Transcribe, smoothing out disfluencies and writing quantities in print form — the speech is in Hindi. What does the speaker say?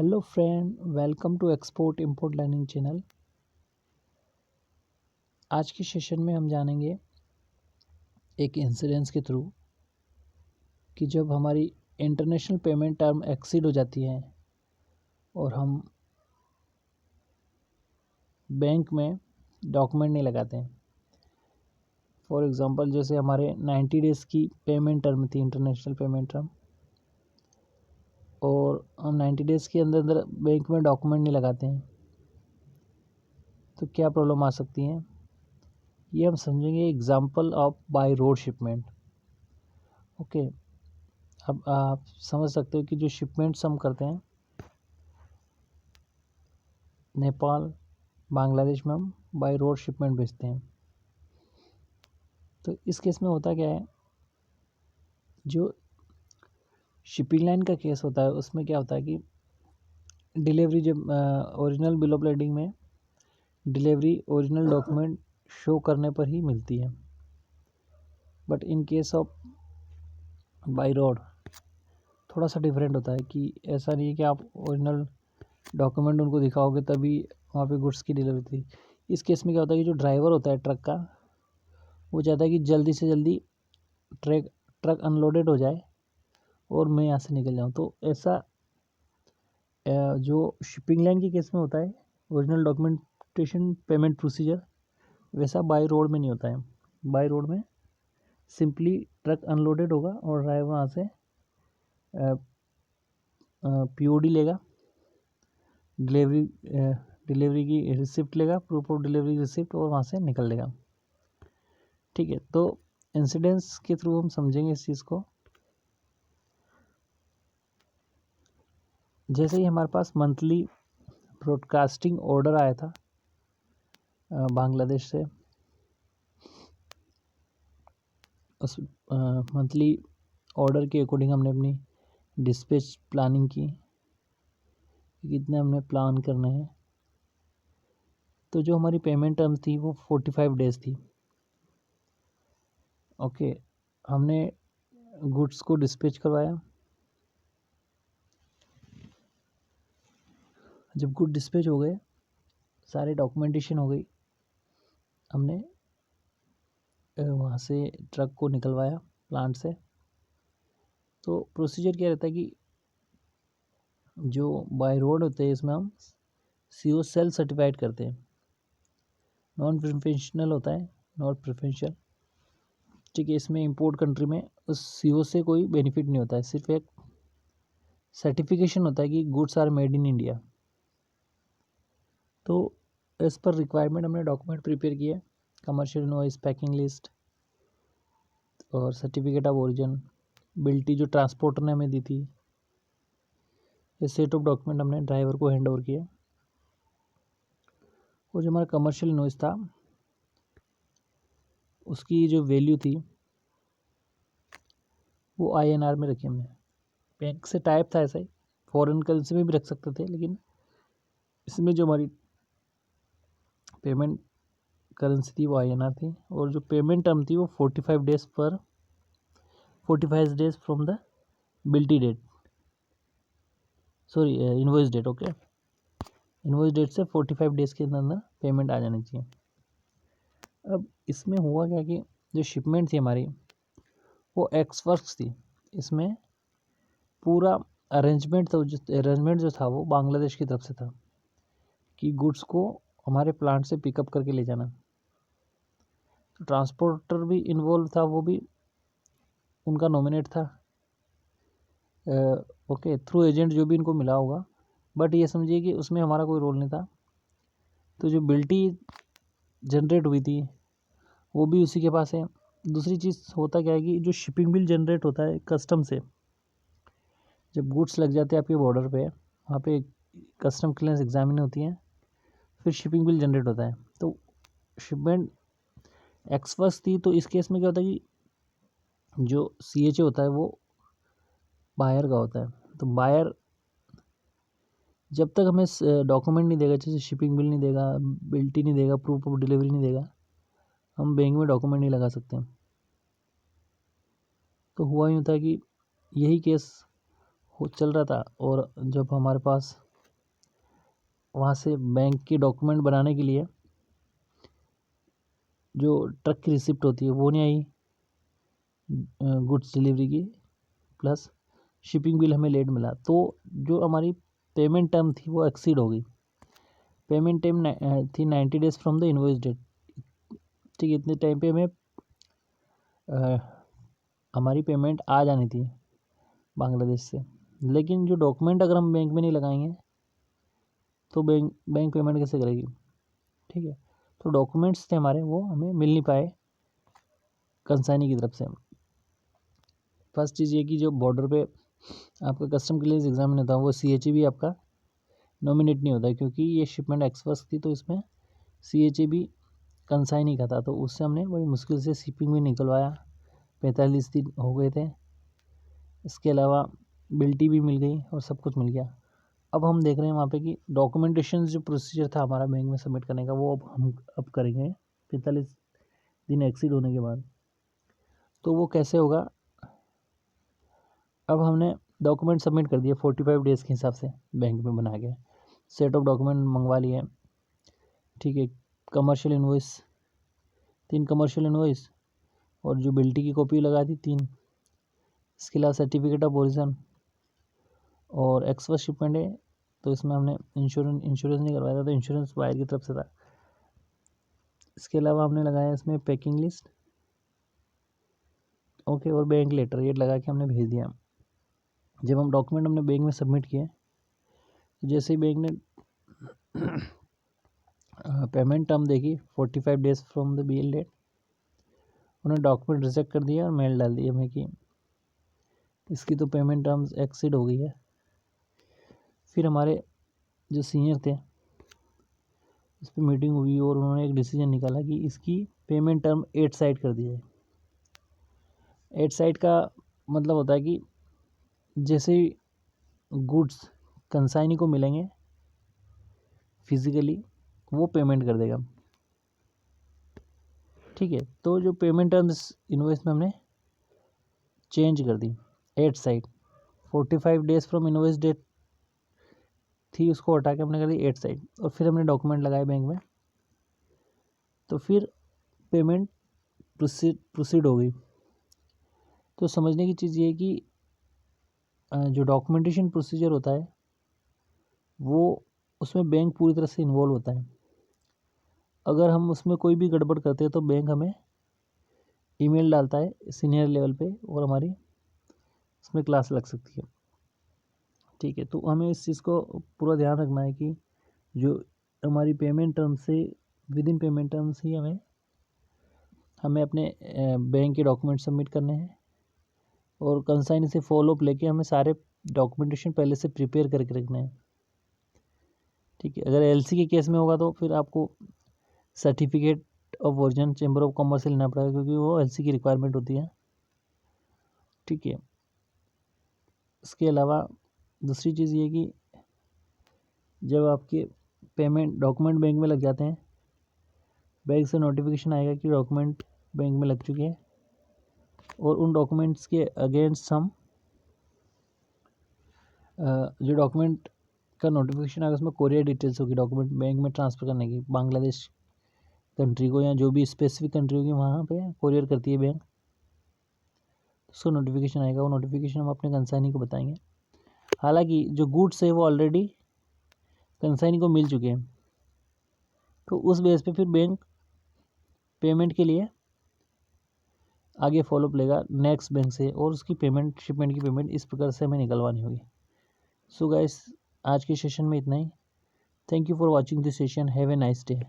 Hello friend, welcome to export import learning channel. आज के सेशन में हम जानेंगे एक इंसिडेंस के थ्रू कि जब हमारी इंटरनेशनल पेमेंट टर्म एक्सीड हो जाती है और हम बैंक में डॉक्यूमेंट नहीं लगाते हैं। फॉर एग्जांपल जैसे हमारे 90 डेज़ की पेमेंट टर्म थी, इंटरनेशनल पेमेंट टर्म, और हम 90 डेज़ के अंदर अंदर बैंक में डॉक्यूमेंट नहीं लगाते हैं तो क्या प्रॉब्लम आ सकती है, ये हम समझेंगे example of by road shipment. Okay, अब आप समझ सकते हो कि जो शिपमेंट्स हम करते हैं नेपाल, बांग्लादेश में हम बाय रोड शिपमेंट भेजते हैं। तो इस केस में होता क्या है, जो शिपिंग लाइन का केस होता है उसमें क्या होता है कि डिलीवरी जब ओरिजिनल बिल ऑफ lading में डिलीवरी ओरिजिनल डॉक्यूमेंट शो करने पर ही मिलती है। But in case of by road थोड़ा सा डिफरेंट होता है कि ऐसा नहीं है कि आप ओरिजिनल डॉक्यूमेंट उनको दिखाओगे तभी वहाँ पे गुड्स की डिलीवरी थी। इस केस में क्या होता है कि जो ड्राइवर होता है ट्रक का, वो चाहता है कि जल्दी से जल्दी ट्रक अनलोडेड हो जाए और मैं यहाँ से निकल जाऊँ। तो ऐसा जो शिपिंग लाइन के केस में होता है ओरिजिनल डॉक्यूमेंटेशन पेमेंट प्रोसीजर, वैसा बाय रोड में नहीं होता है। बाय रोड में सिंपली ट्रक अनलोडेड होगा और ड्राइवर वहाँ से POD लेगा, डिलीवरी की रिसिप्ट लेगा, प्रूफ ऑफ डिलीवरी रिसिप्ट, और वहाँ से निकल लेगा। ठीक है, तो इंसिडेंस के थ्रू हम समझेंगे इस चीज़ को। जैसे ही हमारे पास मंथली ब्रॉडकास्टिंग ऑर्डर आया था बांग्लादेश से, उस मंथली ऑर्डर के अकॉर्डिंग हमने अपनी डिस्पैच प्लानिंग की, कितने हमने प्लान करने हैं। तो जो हमारी पेमेंट टर्म थी वो 45 डेज़ थी। ओके, हमने गुड्स को डिस्पैच करवाया। जब गुड डिस्पैच हो गए, सारे डॉक्यूमेंटेशन हो गई, हमने वहाँ से ट्रक को निकलवाया प्लांट से। तो प्रोसीजर क्या रहता है कि जो बाय रोड होते हैं इसमें हम CO सेल सर्टिफाइड करते हैं। नॉन प्रिफरेंशियल होता है, नॉट प्रिफरेंशियल। ठीक है, इसमें इंपोर्ट कंट्री में उस CO से कोई बेनिफिट नहीं होता है, सिर्फ एक सर्टिफिकेशन होता है कि goods are made in India. तो एज पर रिक्वायरमेंट हमने डॉक्यूमेंट प्रिपेयर किए, कमर्शियल इनवॉइस, पैकिंग लिस्ट और सर्टिफिकेट ऑफ ओरिजिन, बिल्टी जो ट्रांसपोर्टर ने हमें दी थी। ये सेट ऑफ डॉक्यूमेंट हमने ड्राइवर को हैंड ओवर किया। और जो हमारा कमर्शियल इनवॉइस था उसकी जो वैल्यू थी वो INR में रखी हमने। बैंक से टाइप था, ऐसा ही फॉरेन करेंसी में भी रख सकते थे, लेकिन इसमें जो हमारी पेमेंट करेंसी थी वो INR थी। और जो पेमेंट टर्म थी वो 45 डेज फ्रॉम द बिल्टी date, sorry invoice date. Okay, invoice date से 45 डेज़ के अंदर पेमेंट आ जानी चाहिए। अब इसमें हुआ क्या कि जो शिपमेंट थी हमारी वो एक्सवर्क्स थी। इसमें पूरा अरेंजमेंट जो था वो बांग्लादेश की तरफ से था कि गुड्स को हमारे प्लांट से पिकअप करके ले जाना। तो ट्रांसपोर्टर भी इन्वॉल्व था, वो भी उनका नॉमिनेट था। ओके, थ्रू एजेंट जो भी इनको मिला होगा, बट ये समझिए कि उसमें हमारा कोई रोल नहीं था। तो जो बिल्टी जनरेट हुई थी वो भी उसी के पास है। दूसरी चीज़ होता क्या है कि जो शिपिंग बिल जनरेट होता है कस्टम से, जब गुड्स लग जाते हैं आपके बॉर्डर पे, वहाँ पे कस्टम क्लियरेंस एग्जामिन होती हैं, फिर शिपिंग बिल जनरेट होता है। तो शिपमेंट एक्सवर्स थी। तो इस केस में क्या होता है कि जो CHA होता है वो बायर का होता है। तो बायर जब तक हमें डॉक्यूमेंट नहीं देगा, जैसे शिपिंग बिल नहीं देगा, बिल्टी नहीं देगा, प्रूफ ऑफ डिलीवरी नहीं देगा, हम बैंक में डॉक्यूमेंट नहीं लगा सकते। तो हुआ यूँ था कि यही केस चल रहा था। और जब हमारे पास वहाँ से बैंक के डॉक्यूमेंट बनाने के लिए जो ट्रक की रिसिप्ट होती है वो नहीं आई, गुड्स डिलीवरी की, प्लस शिपिंग बिल हमें लेट मिला, तो जो हमारी पेमेंट टर्म थी वो एक्सीड हो गई। पेमेंट टाइम थी 90 days from the invoice date. ठीक है, इतने टाइम पे हमें हमारी पेमेंट आ जानी थी बांग्लादेश से। लेकिन जो डॉक्यूमेंट अगर हम बैंक में नहीं लगाएंगे तो बैंक पेमेंट कैसे करेगी। ठीक है, तो डॉक्यूमेंट्स थे हमारे वो हमें मिल नहीं पाए कंसाइनी की तरफ से। फर्स्ट चीज़ ये कि जो बॉर्डर पे आपका कस्टम क्लियरेंस एग्जामिन होता है वो CHA भी आपका नॉमिनेट नहीं होता है, क्योंकि ये शिपमेंट एक्सवर्स थी तो इसमें CHA भी कंसाइनी का था, तो उससे हमने बड़ी मुश्किल से शिपिंग भी निकलवाया। 45 दिन हो गए थे। इसके अलावा बिल्टी भी मिल गई और सब कुछ मिल गया। अब हम देख रहे हैं वहाँ पे कि डॉक्यूमेंटेशन जो प्रोसीजर था हमारा बैंक में सबमिट करने का वो अब करेंगे 45 दिन एक्सीड होने के बाद। तो वो कैसे होगा, अब हमने डॉक्यूमेंट सबमिट कर दिए 45 डेज़ के हिसाब से बैंक में बना के, सेट ऑफ डॉक्यूमेंट मंगवा लिए। ठीक है, कमर्शियल इन्वॉइस 3 कमर्शियल इन्वॉइस और जो बिल्टी की कॉपी लगा दी 3। इसके अलावा सर्टिफिकेट ऑफ ओरिजिन और एक्सवर्स शिपमेंट है, तो इसमें हमने इंश्योरेंस नहीं करवाया था, तो इंश्योरेंस बायर की तरफ से था। इसके अलावा हमने लगाया इसमें पैकिंग लिस्ट, ओके, और बैंक लेटर, ये लगा के हमने भेज दिया। जब हम डॉक्यूमेंट हमने बैंक में सबमिट किए तो जैसे ही बैंक ने पेमेंट टर्म देखी 45 days from the BL date, उन्होंने डॉक्यूमेंट रिजेक्ट कर दिया और मेल डाल दिया हमें कि इसकी तो पेमेंट टर्म्स एक्सीड हो गई है। फिर हमारे जो सीनियर थे उस पर मीटिंग हुई और उन्होंने एक डिसीजन निकाला कि इसकी पेमेंट टर्म 8 साइड कर दी जाए। 8 साइड का मतलब होता है कि जैसे ही गुड्स कंसाइनी को मिलेंगे फिजिकली वो पेमेंट कर देगा। ठीक है, तो जो पेमेंट टर्म्स इनवॉइस में हमने चेंज कर दी 8 side. 45 days from invoice date थी, उसको हटा के हमने कर दी 8 साइड, और फिर हमने डॉक्यूमेंट लगाए बैंक में, तो फिर पेमेंट प्रोसीड हो गई। तो समझने की चीज़ ये है कि जो डॉक्यूमेंटेशन प्रोसीजर होता है वो उसमें बैंक पूरी तरह से इन्वॉल्व होता है। अगर हम उसमें कोई भी गड़बड़ करते हैं तो बैंक हमें ईमेल डालता है सीनियर लेवल पे और हमारी उसमें क्लास लग सकती है। ठीक है, तो हमें इस चीज़ को पूरा ध्यान रखना है कि जो हमारी पेमेंट टर्म से विद इन पेमेंट टर्म्स ही हमें अपने बैंक के डॉक्यूमेंट सबमिट करने हैं, और कंसाइनी से फॉलोअप लेके हमें सारे डॉक्यूमेंटेशन पहले से प्रिपेयर करके रखने हैं। ठीक है, अगर LC के केस में होगा तो फिर आपको certificate of origin chamber of commerce से लेना पड़ेगा, क्योंकि वो LC की रिक्वायरमेंट होती है। ठीक है, इसके अलावा दूसरी चीज़ ये कि जब आपके पेमेंट डॉक्यूमेंट बैंक में लग जाते हैं, बैंक से नोटिफिकेशन आएगा कि डॉक्यूमेंट बैंक में लग चुके हैं, और उन डॉक्यूमेंट्स के अगेंस्ट हम जो डॉक्यूमेंट का नोटिफिकेशन आएगा उसमें कोरियर डिटेल्स होगी डॉक्यूमेंट बैंक में ट्रांसफ़र करने की, बांग्लादेश कंट्री को या जो भी स्पेसिफिक कंट्री होगी वहाँ पे कोरियर करती है बैंक, उसको नोटिफिकेशन आएगा। वो नोटिफिकेशन हम अपने कंसाइनी को बताएंगे। हालांकि जो गुड्स है वो ऑलरेडी कंसाइनी को मिल चुके हैं, तो उस बेस पे फिर बैंक पेमेंट के लिए आगे फॉलोअप लेगा नेक्स्ट बैंक से, और उसकी पेमेंट शिपमेंट की पेमेंट इस प्रकार से हमें निकलवानी होगी। सो गाइस, आज के सेशन में इतना ही। Thank you for watching this session. Have a nice day.